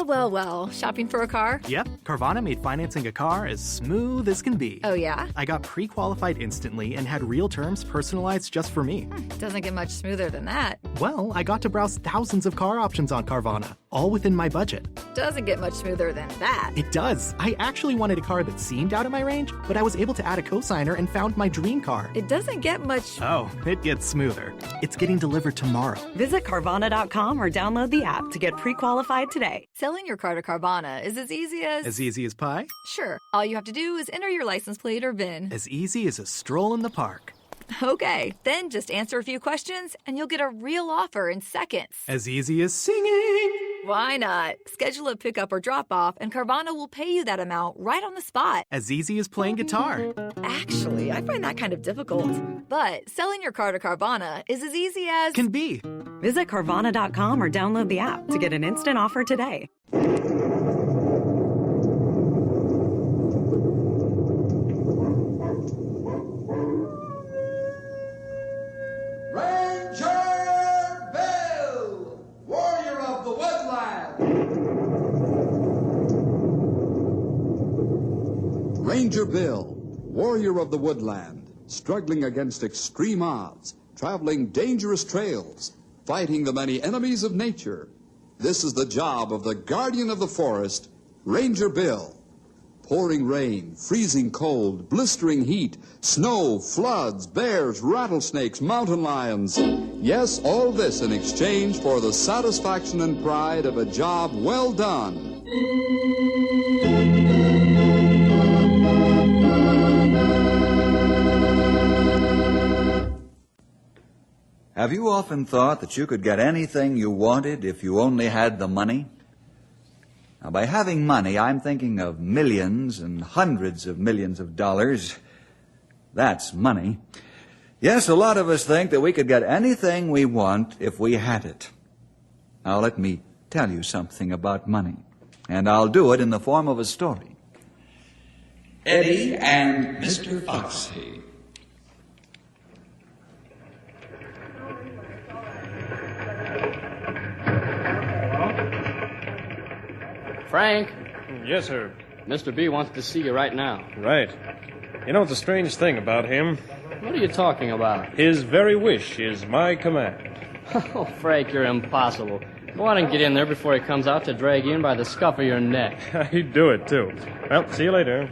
Well. Shopping for a car? Yep, Carvana made financing a car as smooth as can be. Oh, yeah? I got pre-qualified instantly and had real terms personalized just for me. Doesn't get much smoother than that. Well, I got to browse thousands of car options on Carvana, all within my budget. Doesn't get much smoother than that. It does. I actually wanted a car that seemed out of my range, but I was able to add a cosigner and found my dream car. It doesn't get much... Oh, it gets smoother. It's getting delivered tomorrow. Visit Carvana.com or download the app to get pre-qualified today. Selling your car to Carvana is as easy as... As easy as pie? Sure. All you have to do is enter your license plate or VIN. As easy as a stroll in the park. Okay, then just answer a few questions and you'll get a real offer in seconds. As easy as singing. Why not? Schedule a pickup or drop-off and Carvana will pay you that amount right on the spot. As easy as playing guitar. Actually, I find that kind of difficult. But selling your car to Carvana is as easy as... Can be. Visit Carvana.com or download the app to get an instant offer today. Ranger Bill, warrior of the woodland, struggling against extreme odds, traveling dangerous trails, fighting the many enemies of nature. This is the job of the guardian of the forest, Ranger Bill. Pouring rain, freezing cold, blistering heat, snow, floods, bears, rattlesnakes, mountain lions. Yes, all this in exchange for the satisfaction and pride of a job well done. Have you often thought that you could get anything you wanted if you only had the money? Now, by having money, I'm thinking of millions and hundreds of millions of dollars. That's money. Yes, a lot of us think that we could get anything we want if we had it. Now, let me tell you something about money, and I'll do it in the form of a story. Eddie and Mr. Foxy. Frank? Yes, sir. Mr. B wants to see you right now. Right. You know, the strange thing about him, What are you talking about? his very wish is my command. Oh, Frank, you're impossible. Go on and get in there before he comes out to drag you in by the scuff of your neck. He'd do it, too. Well, see you later.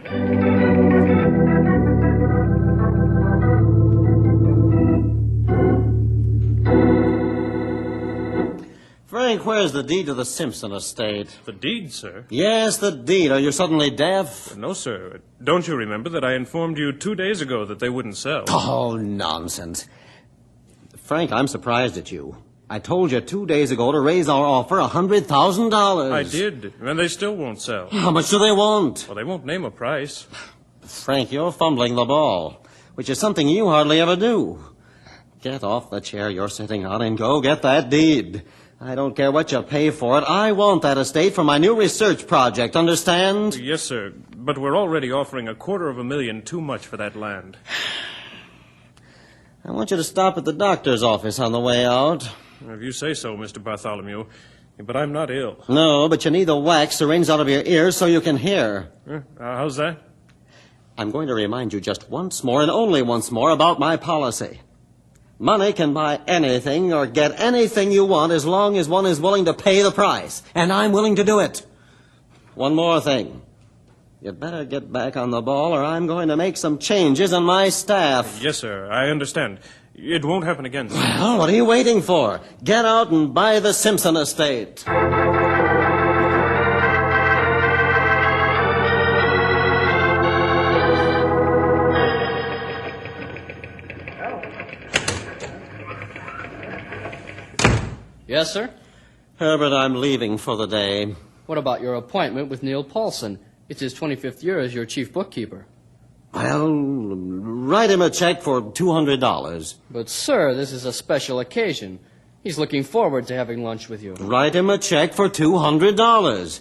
Frank, where's the deed to the Simpson estate? The deed, sir? Yes, the deed. Are you suddenly deaf? No, sir. Don't you remember that I informed you 2 days ago that they wouldn't sell? Oh, nonsense. Frank, I'm surprised at you. I told you 2 days ago to raise our offer $100,000. I did, and they still won't sell. How much do they want? Well, they won't name a price. Frank, you're fumbling the ball, which is something you hardly ever do. Get off the chair you're sitting on and go get that deed. I don't care what you pay for it. I want that estate for my new research project, understand? Yes, sir, but we're already offering $250,000 too much for that land. I want you to stop at the doctor's office on the way out. If you say so, Mr. Bartholomew, but I'm not ill. No, but you need the wax syringe out of your ears so you can hear. How's that? I'm going to remind you just once more and only once more about my policy. Money can buy anything or get anything you want as long as one is willing to pay the price. And I'm willing to do it. One more thing. You'd better get back on the ball or I'm going to make some changes in my staff. Yes, sir, I understand. It won't happen again, sir. Well, what are you waiting for? Get out and buy the Simpson estate. Yes, sir? Herbert, I'm leaving for the day. What about your appointment with Neil Paulson? It's his 25th year as your chief bookkeeper. Well, write him a check for $200. But, sir, this is a special occasion. He's looking forward to having lunch with you. Write him a check for $200.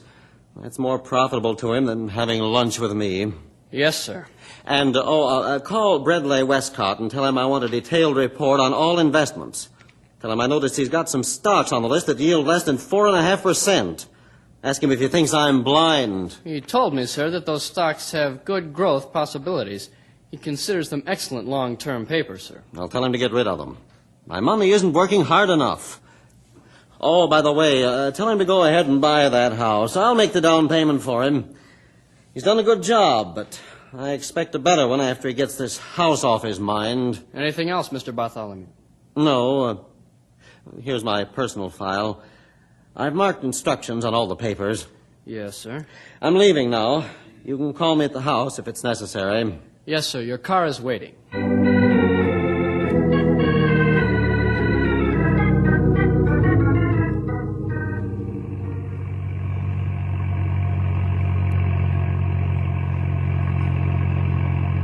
That's more profitable to him than having lunch with me. Yes, sir. And, call Bredley Westcott and tell him I want a detailed report on all investments. Tell him I noticed he's got some stocks on the list that yield less than 4.5%. Ask him if he thinks I'm blind. He told me, sir, that those stocks have good growth possibilities. He considers them excellent long-term paper, sir. I'll tell him to get rid of them. My money isn't working hard enough. Oh, by the way, tell him to go ahead and buy that house. I'll make the down payment for him. He's done a good job, but I expect a better one after he gets this house off his mind. Anything else, Mr. Bartholomew? No. Here's my personal file. I've marked instructions on all the papers. Yes, sir. I'm leaving now. You can call me at the house if it's necessary. Yes, sir. Your car is waiting.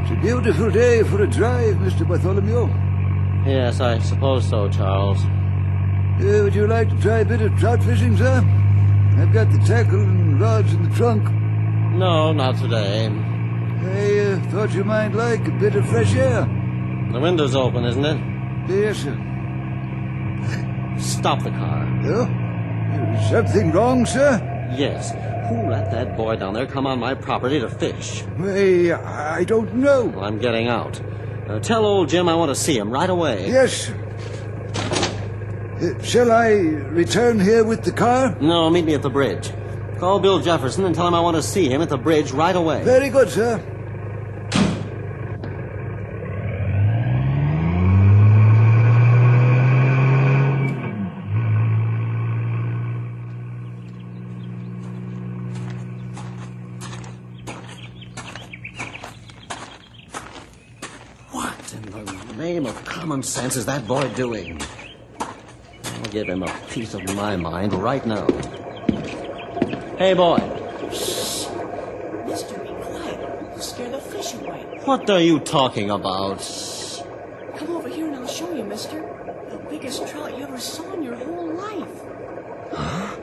It's a beautiful day for a drive, Mr. Bartholomew. Yes, I suppose so, Charles. Would you like to try a bit of trout fishing, sir? I've got the tackle and rods in the trunk. No, not today. I thought you might like a bit of fresh air. The window's open, isn't it? Yes, sir. Stop the car. Oh? Is something wrong, sir? Yes. Who let that boy down there come on my property to fish? I don't know. Well, I'm getting out. Tell old Jim I want to see him right away. Yes, sir. Shall I return here with the car? No, meet me at the bridge. Call Bill Jefferson and tell him I want to see him at the bridge right away. Very good, sir. What in the name of common sense is that boy doing? I'll give him a piece of my mind right now. Hey, boy. Shh. Mister, be quiet. You'll scare the fish away. What are you talking about? Shh. Come over here and I'll show you, mister. The biggest trout you ever saw in your whole life. Huh?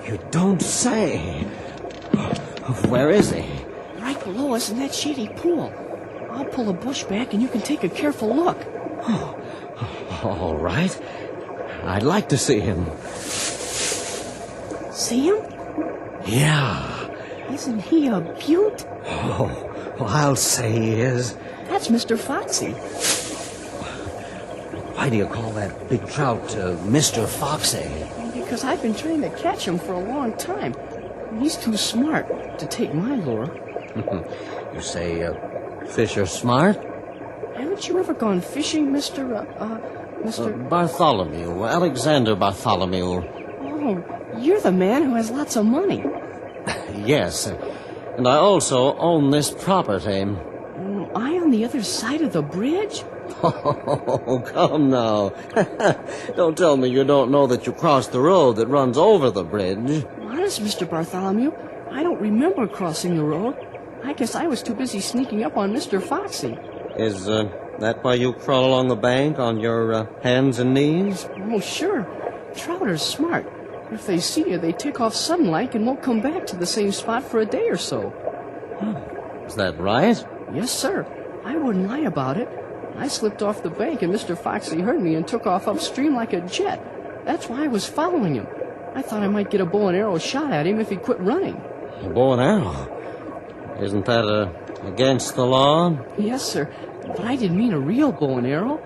You don't say. Where is he? Right below us in that shady pool. I'll pull a bush back and you can take a careful look. All right. I'd like to see him. See him? Yeah. Isn't he a beaut? Oh, well, I'll say he is. That's Mr. Foxy. Why do you call that big trout Mr. Foxy? Because I've been trying to catch him for a long time. He's too smart to take my lure. You say fish are smart? Haven't you ever gone fishing, Mr. Bartholomew, Alexander Bartholomew. Oh, you're the man who has lots of money. Yes, and I also own this property. Am I on the other side of the bridge? Oh, come now. Don't tell me you don't know that you crossed the road that runs over the bridge. Honest, Mr. Bartholomew, I don't remember crossing the road. I guess I was too busy sneaking up on Mr. Foxy. Is that why you crawl along the bank on your hands and knees? Oh, sure. Trout are smart. If they see you, they take off sudden-like and won't come back to the same spot for a day or so. Is that right? Yes, sir. I wouldn't lie about it. I slipped off the bank and Mr. Foxy heard me and took off upstream like a jet. That's why I was following him. I thought I might get a bow and arrow shot at him if he quit running. A bow and arrow? Isn't that against the law? Yes, sir. But I didn't mean a real bow and arrow.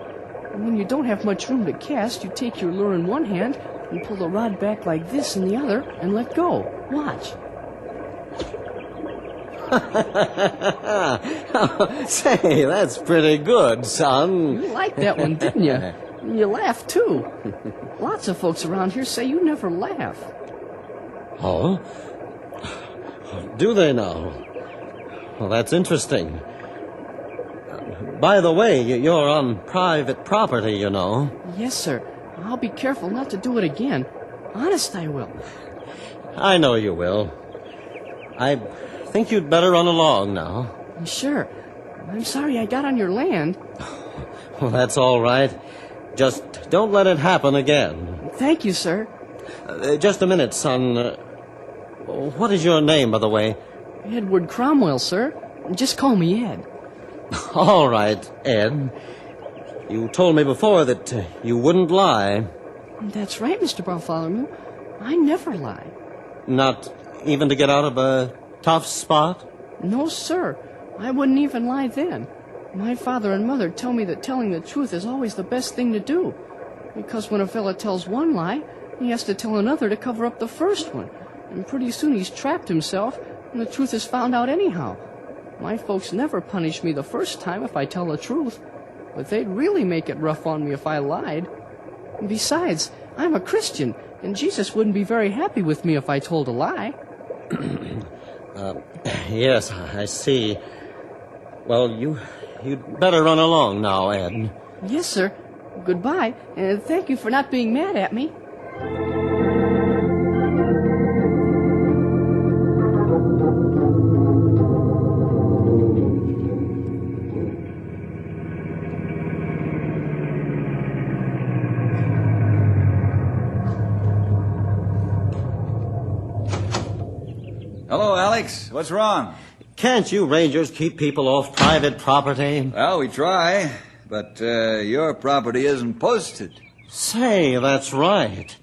When you don't have much room to cast, you take your lure in one hand and pull the rod back like this in the other and let go. Watch. Say, that's pretty good, son. You liked that one, didn't you? You laughed, too. Lots of folks around here say you never laugh. Oh? Do they now? Well, that's interesting. By the way, you're on private property, you know. Yes, sir. I'll be careful not to do it again. Honest, I will. I know you will. I think you'd better run along now. Sure. I'm sorry I got on your land. Well, that's all right. Just don't let it happen again. Thank you, sir. Just a minute, son. What is your name, by the way? Edward Cromwell, sir. Just call me Ed. All right, Ed. You told me before that you wouldn't lie. That's right, Mr. Bartholomew. I never lie. Not even to get out of a tough spot? No, sir. I wouldn't even lie then. My father and mother tell me that telling the truth is always the best thing to do. Because when a fella tells one lie, he has to tell another to cover up the first one. And pretty soon he's trapped himself, and the truth is found out anyhow. My folks never punish me the first time if I tell the truth, but they'd really make it rough on me if I lied. And besides, I'm a Christian, and Jesus wouldn't be very happy with me if I told a lie. Yes, I see. Well, you'd better run along now, Ed. Yes, sir. Goodbye, and thank you for not being mad at me. Hello, Alex. What's wrong? Can't you Rangers keep people off private property? Well, we try, but your property isn't posted. Say, that's right.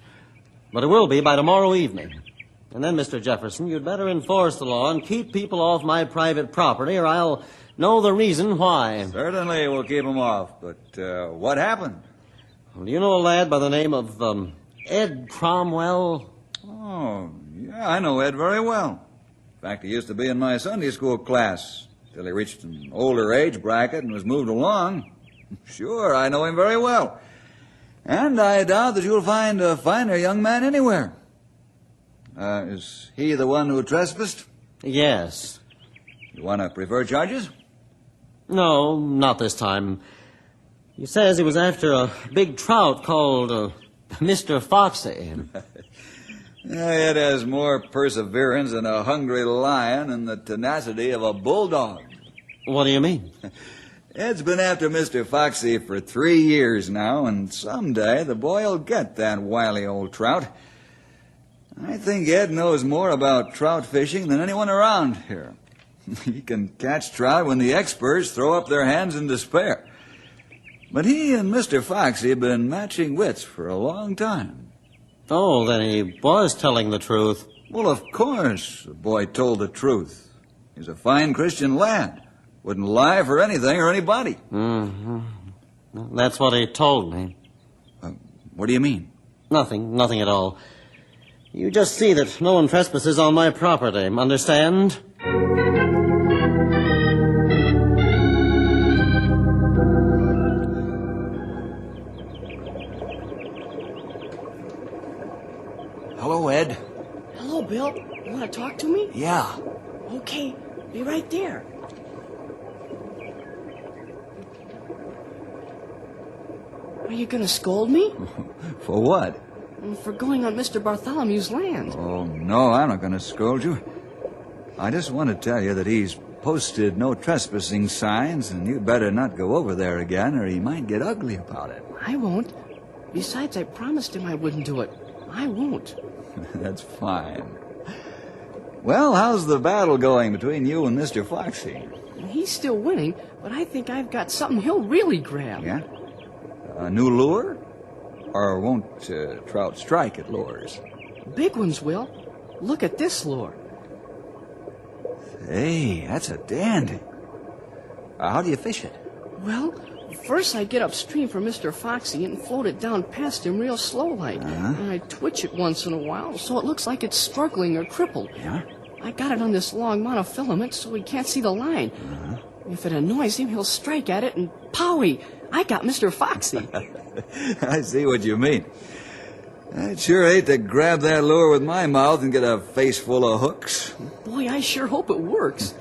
But it will be by tomorrow evening. And then, Mr. Jefferson, you'd better enforce the law and keep people off my private property, or I'll know the reason why. Certainly we'll keep them off, but what happened? Well, do you know a lad by the name of Ed Cromwell? Oh, yeah, I know Ed very well. In fact, he used to be in my Sunday school class till he reached an older age bracket and was moved along. Sure, I know him very well. And I doubt that you'll find a finer young man anywhere. Is he the one who trespassed? Yes. You want to prefer charges? No, not this time. He says he was after a big trout called Mr. Foxy. Ed has more perseverance than a hungry lion and the tenacity of a bulldog. What do you mean? Ed's been after Mr. Foxy for 3 years now, and someday the boy will get that wily old trout. I think Ed knows more about trout fishing than anyone around here. He can catch trout when the experts throw up their hands in despair. But he and Mr. Foxy have been matching wits for a long time. Oh, then he was telling the truth. Well, of course, the boy told the truth. He's a fine Christian lad. Wouldn't lie for anything or anybody. Mm-hmm. That's what he told me. What do you mean? Nothing at all. You just see that no one trespasses on my property, understand? Hello, Ed. Hello, Bill. You want to talk to me? Yeah. Okay, be right there. Are you going to scold me? For what? For going on Mr. Bartholomew's land. Oh, no, I'm not going to scold you. I just want to tell you that he's posted no trespassing signs, and you better not go over there again, or he might get ugly about it. I won't. Besides, I promised him I wouldn't do it. I won't. That's fine. Well, how's the battle going between you and Mr. Foxy? He's still winning, but I think I've got something he'll really grab. Yeah? A new lure? Or won't trout strike at lures? Big ones will. Look at this lure. Hey, that's a dandy. How do you fish it? Well, first I get upstream for Mr. Foxy and float it down past him real slow-like. And I twitch it once in a while so it looks like it's struggling or crippled. Yeah? I got it on this long monofilament so he can't see the line. If it annoys him, he'll strike at it and powie! I got Mr. Foxy. I see what you mean. I'd sure hate to grab that lure with my mouth and get a face full of hooks. Boy, I sure hope it works.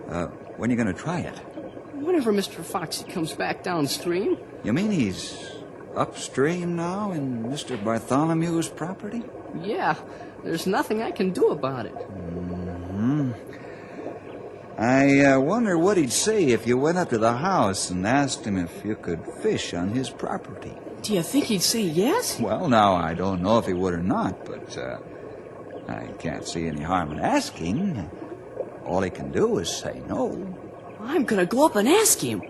When are you going to try it? Whenever Mr. Foxy comes back downstream. You mean he's upstream now in Mr. Bartholomew's property? Yeah, there's nothing I can do about it. I wonder what he'd say if you went up to the house and asked him if you could fish on his property. Do you think he'd say yes? Well, now, I don't know if he would or not, but I can't see any harm in asking. All he can do is say no. I'm gonna go up and ask him.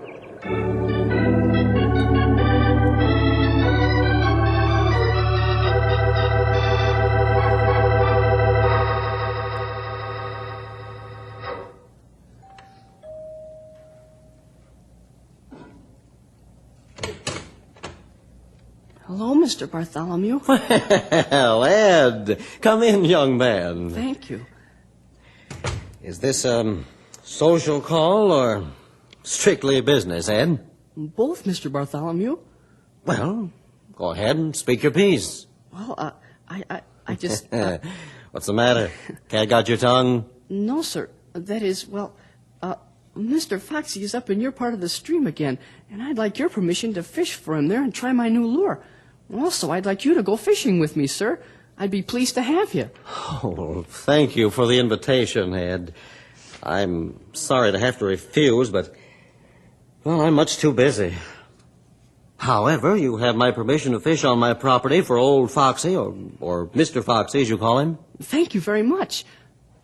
Mr. Bartholomew. Well, Ed, come in, young man. Thank you. Is this a social call or strictly business, Ed? Both, Mr. Bartholomew. Well, go ahead and speak your piece. Well, I just... What's the matter? Cat got your tongue? No, sir. That is, Mr. Foxy is up in your part of the stream again, and I'd like your permission to fish for him there and try my new lure. Also, I'd like you to go fishing with me, sir. I'd be pleased to have you. Oh, thank you for the invitation, Ed. I'm sorry to have to refuse, but, well, I'm much too busy. However, you have my permission to fish on my property for old Foxy, or Mr. Foxy, as you call him. Thank you very much.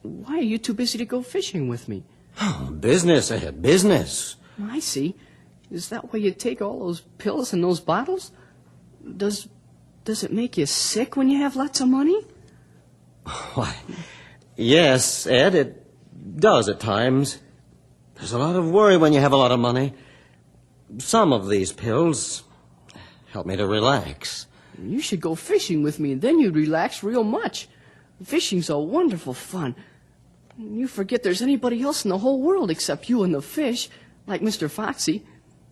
Why are you too busy to go fishing with me? Oh, business, Ed, business. I see. Is that why you take all those pills and those bottles? Does it make you sick when you have lots of money? Why, yes, Ed, it does at times. There's a lot of worry when you have a lot of money. Some of these pills help me to relax. You should go fishing with me, and then you'd relax real much. Fishing's a wonderful fun. You forget there's anybody else in the whole world except you and the fish, like Mr. Foxy.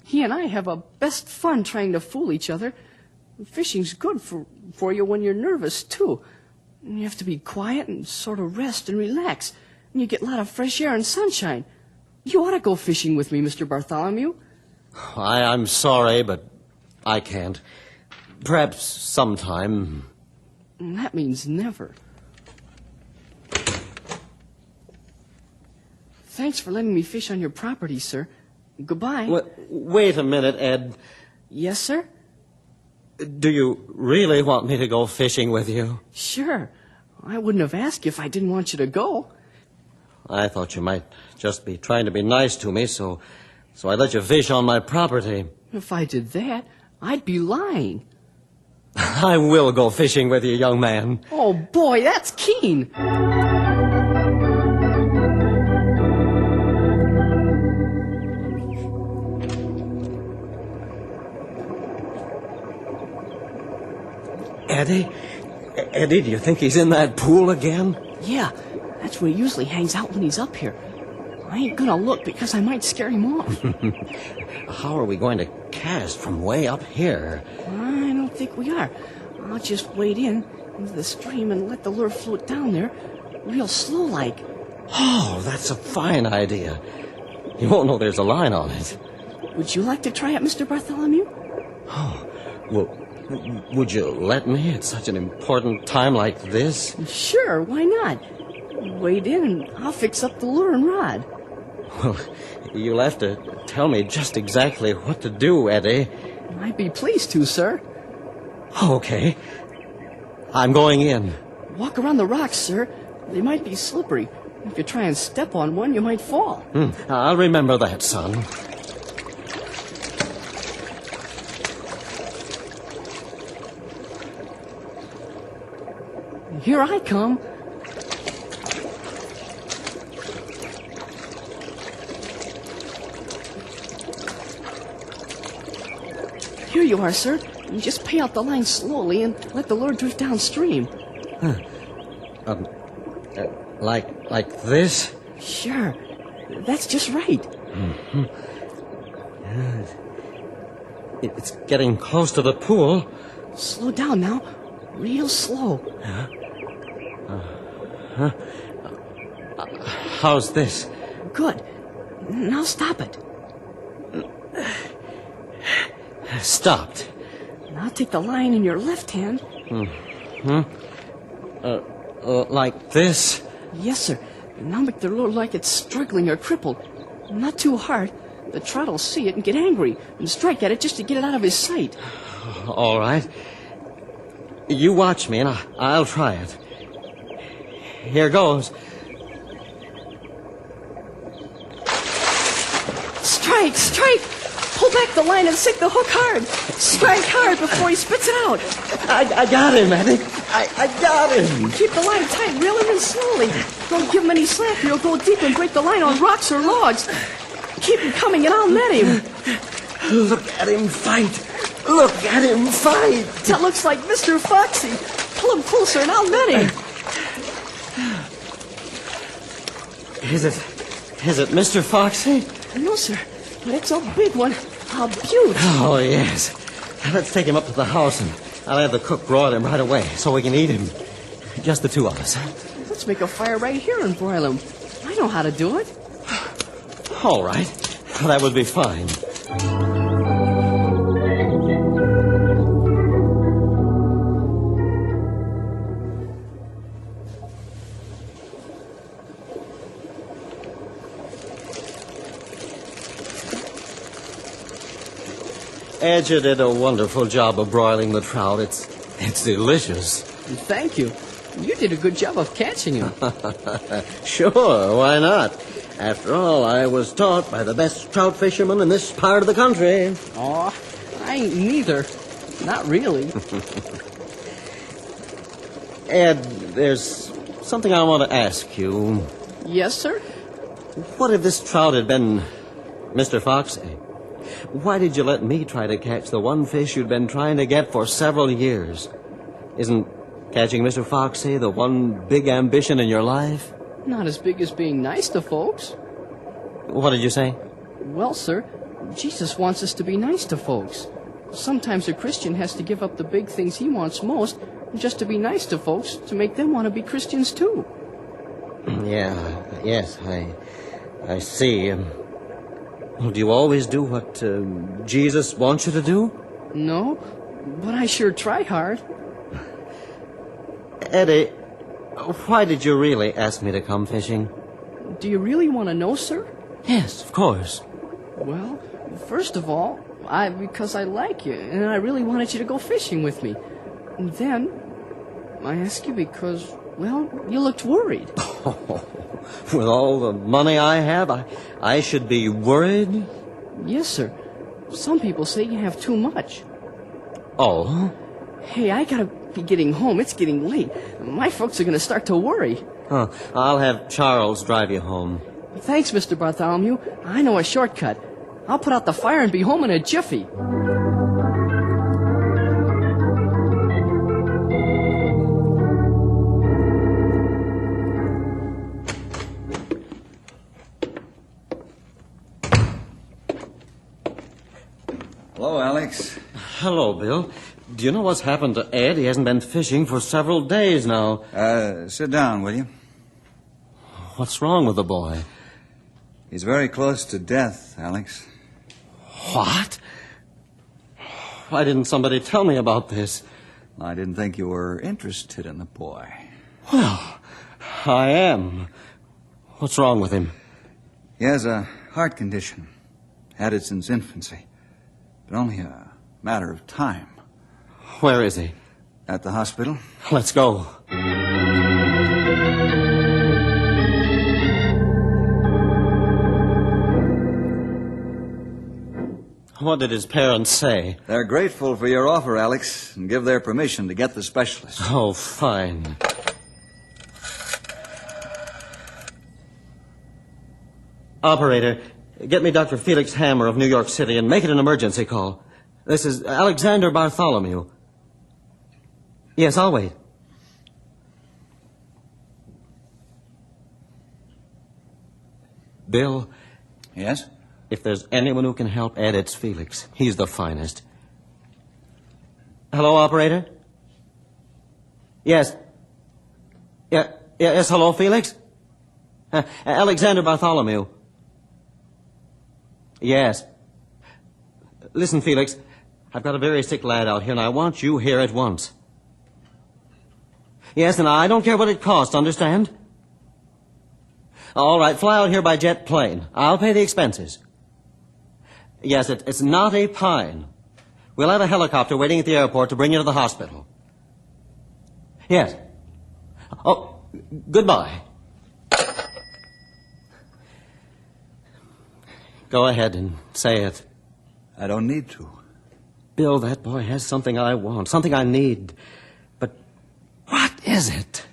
He and I have a best fun trying to fool each other. Fishing's good for you when you're nervous, too. You have to be quiet and sort of rest and relax, and you get a lot of fresh air and sunshine. You ought to go fishing with me, Mr. Bartholomew. I'm sorry, but I can't. Perhaps sometime. That means never. Thanks for letting me fish on your property, sir. Goodbye. Wait a minute, Ed. Yes, sir? Do you really want me to go fishing with you? Sure. I wouldn't have asked you if I didn't want you to go. I thought you might just be trying to be nice to me, so I let you fish on my property. If I did that, I'd be lying. I will go fishing with you, young man. Oh, boy, that's keen. Eddie, do you think he's in that pool again? Yeah, that's where he usually hangs out when he's up here. I ain't gonna look because I might scare him off. How are we going to cast from way up here? I don't think we are. I'll just wade into the stream and let the lure float down there, real slow-like. Oh, that's a fine idea. You won't know there's a line on it. Would you like to try it, Mr. Bartholomew? Oh, well, would you let me at such an important time like this? Sure, why not? Wade in and I'll fix up the lure and rod. Well, you'll have to tell me just exactly what to do, Eddie. I'd be pleased to, sir. Okay. I'm going in. Walk around the rocks, sir. They might be slippery. If you try and step on one, you might fall. I'll remember that, son. Here I come. Here you are, sir. You just pay out the line slowly and let the lure drift downstream. Like this? Sure. That's just right. Mm-hmm. It's getting close to the pool. Slow down now. Real slow. How's this? Good. Now stop it. Stopped. Now take the line in your left hand. Like this? Yes, sir. Now make the lure like it's struggling or crippled. Not too hard. The trout will see it and get angry and strike at it just to get it out of his sight. All right. You watch me and I'll try it. Here goes. Strike! Strike! Pull back the line and sink the hook hard. Strike hard before he spits it out. I got him, Eddie. I got him. Keep the line tight, reel him in slowly. Don't give him any slack or he'll go deep and break the line on rocks or logs. Keep him coming and I'll net him. Look at him fight. Look at him fight. That looks like Mr. Foxy. Pull him closer and I'll net him. Is it Mr. Foxy? No, sir. It's a big one. A beaut. Oh, yes. Let's take him up to the house and I'll have the cook broil him right away so we can eat him. Just the two of us. Let's make a fire right here and broil him. I know how to do it. All right. That would be fine. Ed, you did a wonderful job of broiling the trout. It's delicious. Thank you. You did a good job of catching him. Sure, why not? After all, I was taught by the best trout fisherman in this part of the country. Aw, I ain't neither. Not really. Ed, there's something I want to ask you. Yes, sir? What if this trout had been Mr. Foxy? Why did you let me try to catch the one fish you'd been trying to get for several years? Isn't catching Mr. Foxy the one big ambition in your life? Not as big as being nice to folks. What did you say? Well, sir, Jesus wants us to be nice to folks. Sometimes a Christian has to give up the big things he wants most just to be nice to folks to make them want to be Christians too. Yes, I see. Do you always do what Jesus wants you to do? No, but I sure try hard. Eddie, why did you really ask me to come fishing? Do you really want to know, sir? Yes, of course. Well, first of all, because I like you, and I really wanted you to go fishing with me. And then, I asked you because, well, you looked worried. With all the money I have, I should be worried? Yes, sir. Some people say you have too much. Oh? Hey, I gotta be getting home. It's getting late. My folks are gonna start to worry. I'll have Charles drive you home. Thanks, Mr. Bartholomew. I know a shortcut. I'll put out the fire and be home in a jiffy. Hello, Alex. Hello, Bill. Do you know what's happened to Ed? He hasn't been fishing for several days now. Sit down, will you? What's wrong with the boy? He's very close to death, Alex. What? Why didn't somebody tell me about this? I didn't think you were interested in the boy. Well, I am. What's wrong with him? He has a heart condition. Had it since infancy. But only a matter of time. Where is he? At the hospital. Let's go. What did his parents say? They're grateful for your offer, Alex, and give their permission to get the specialist. Oh, fine. Operator, get me Dr. Felix Hammer of New York City and make it an emergency call. This is Alexander Bartholomew. Yes, I'll wait. Bill? Yes? If there's anyone who can help Ed, it's Felix. He's the finest. Hello, operator? Yes. Yes, hello, Felix? Alexander Bartholomew. Yes. Listen, Felix, I've got a very sick lad out here, and I want you here at once. Yes, and I don't care what it costs, understand? All right, fly out here by jet plane. I'll pay the expenses. Yes, it's Knotty Pine. We'll have a helicopter waiting at the airport to bring you to the hospital. Yes. Oh, goodbye. Go ahead and say it. I don't need to. Bill, that boy has something I want, something I need. But what is it?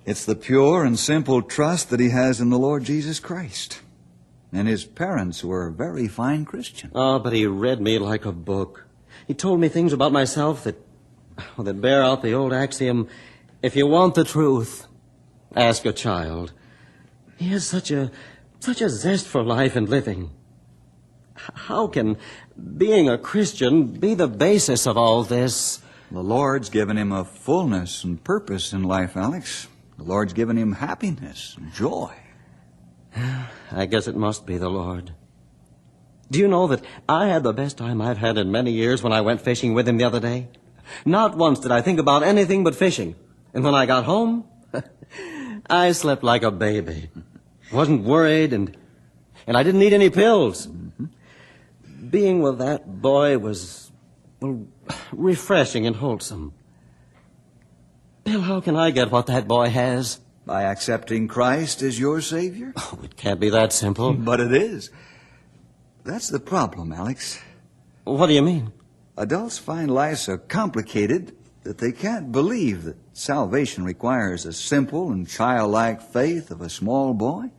It's the pure and simple trust that he has in the Lord Jesus Christ. And his parents were very fine Christians. Oh, but he read me like a book. He told me things about myself that bear out the old axiom, if you want the truth, ask a child. He has such a zest for life and living. How can being a Christian be the basis of all this? The Lord's given him a fullness and purpose in life, Alex. The Lord's given him happiness and joy. I guess it must be the Lord. Do you know that I had the best time I've had in many years when I went fishing with him the other day? Not once did I think about anything but fishing. And when I got home, I slept like a baby. Wasn't worried, and I didn't need any pills. Mm-hmm. Being with that boy was, refreshing and wholesome. Bill, how can I get what that boy has? By accepting Christ as your Savior? Oh, it can't be that simple. But it is. That's the problem, Alex. What do you mean? Adults find life so complicated that they can't believe that salvation requires a simple and childlike faith of a small boy.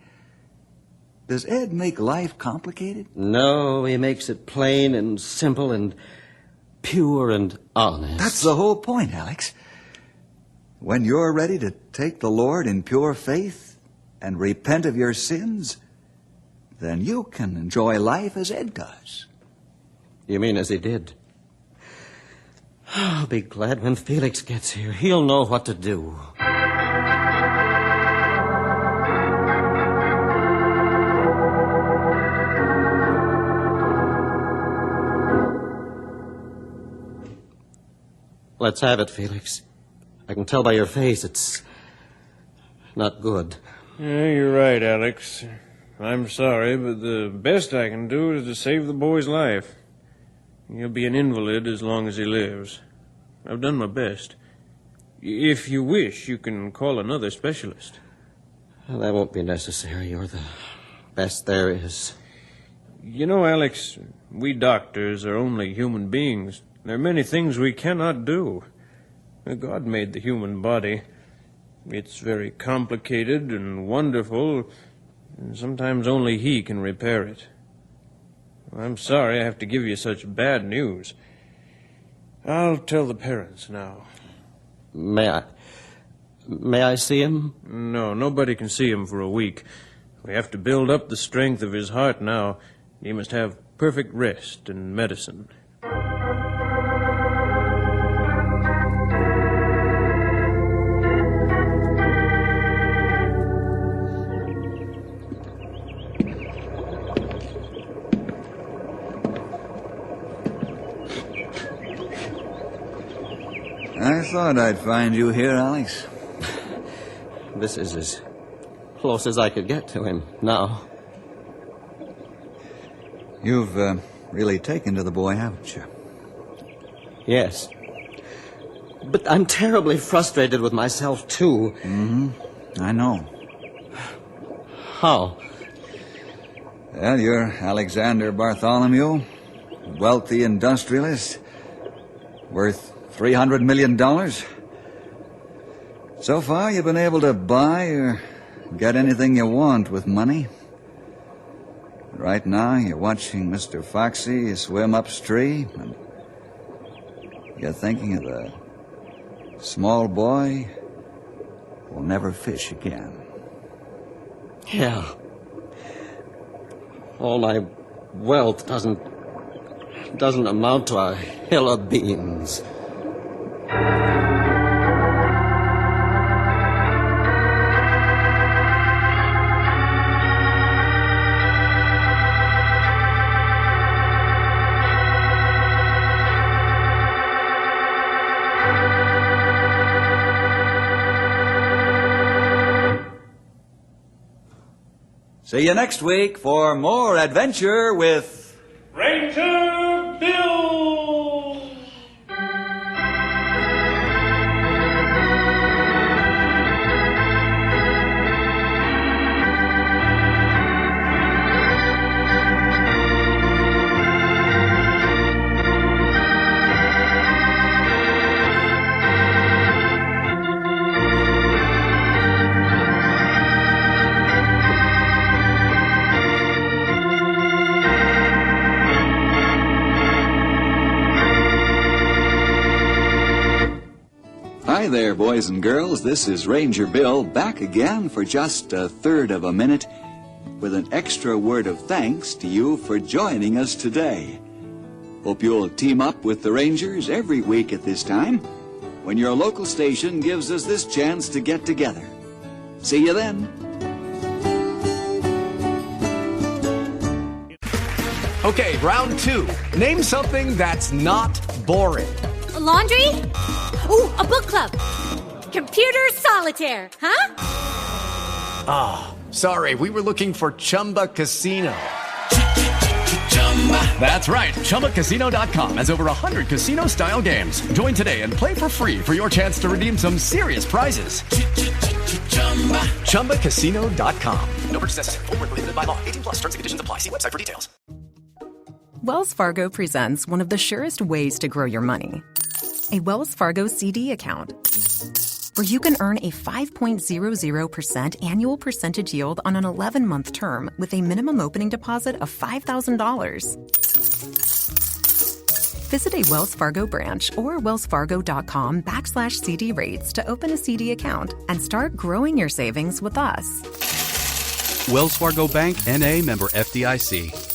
Does Ed make life complicated? No, he makes it plain and simple and pure and honest. That's the whole point, Alex. When you're ready to take the Lord in pure faith and repent of your sins, then you can enjoy life as Ed does. You mean as he did? I'll be glad when Felix gets here. He'll know what to do. Let's have it, Felix. I can tell by your face it's not good. Yeah, you're right, Alex. I'm sorry, but the best I can do is to save the boy's life. He'll be an invalid as long as he lives. I've done my best. If you wish, you can call another specialist. Well, that won't be necessary. You're the best there is. You know, Alex, we doctors are only human beings. There are many things we cannot do. God made the human body. It's very complicated and wonderful, and sometimes only He can repair it. I'm sorry I have to give you such bad news. I'll tell the parents now. May I see him? No, nobody can see him for a week. We have to build up the strength of his heart now. He must have perfect rest and medicine. I thought I'd find you here, Alex. This is as close as I could get to him now. You've really taken to the boy, haven't you? Yes. But I'm terribly frustrated with myself, too. Mm-hmm. I know. How? Well, you're Alexander Bartholomew, wealthy industrialist, worth $300 million. So far, you've been able to buy or get anything you want with money. Right now, you're watching Mr. Foxy swim upstream, and you're thinking of the small boy who will never fish again. Yeah. All my wealth doesn't amount to a hill of beans. See you next week for more adventure with Ranger Bill! boys and girls. This is Ranger Bill back again for just a third of a minute with an extra word of thanks to you for joining us today. Hope you'll team up with the Rangers every week at this time when your local station gives us this chance to get together. See you then. Okay, round two. Name something that's not boring. A laundry? Ooh, a book club. Computer solitaire, huh? Ah, sorry, we were looking for Chumba Casino. That's right, ChumbaCasino.com has over 100 casino-style games. Join today and play for free for your chance to redeem some serious prizes. ChumbaCasino.com. No purchase necessary. Void where prohibited by law. 18+ terms and conditions apply. See website for details. Wells Fargo presents one of the surest ways to grow your money. A Wells Fargo CD account, where you can earn a 5.00% annual percentage yield on an 11-month term with a minimum opening deposit of $5,000. Visit a Wells Fargo branch or wellsfargo.com/CD rates to open a CD account and start growing your savings with us. Wells Fargo Bank, N.A., member FDIC.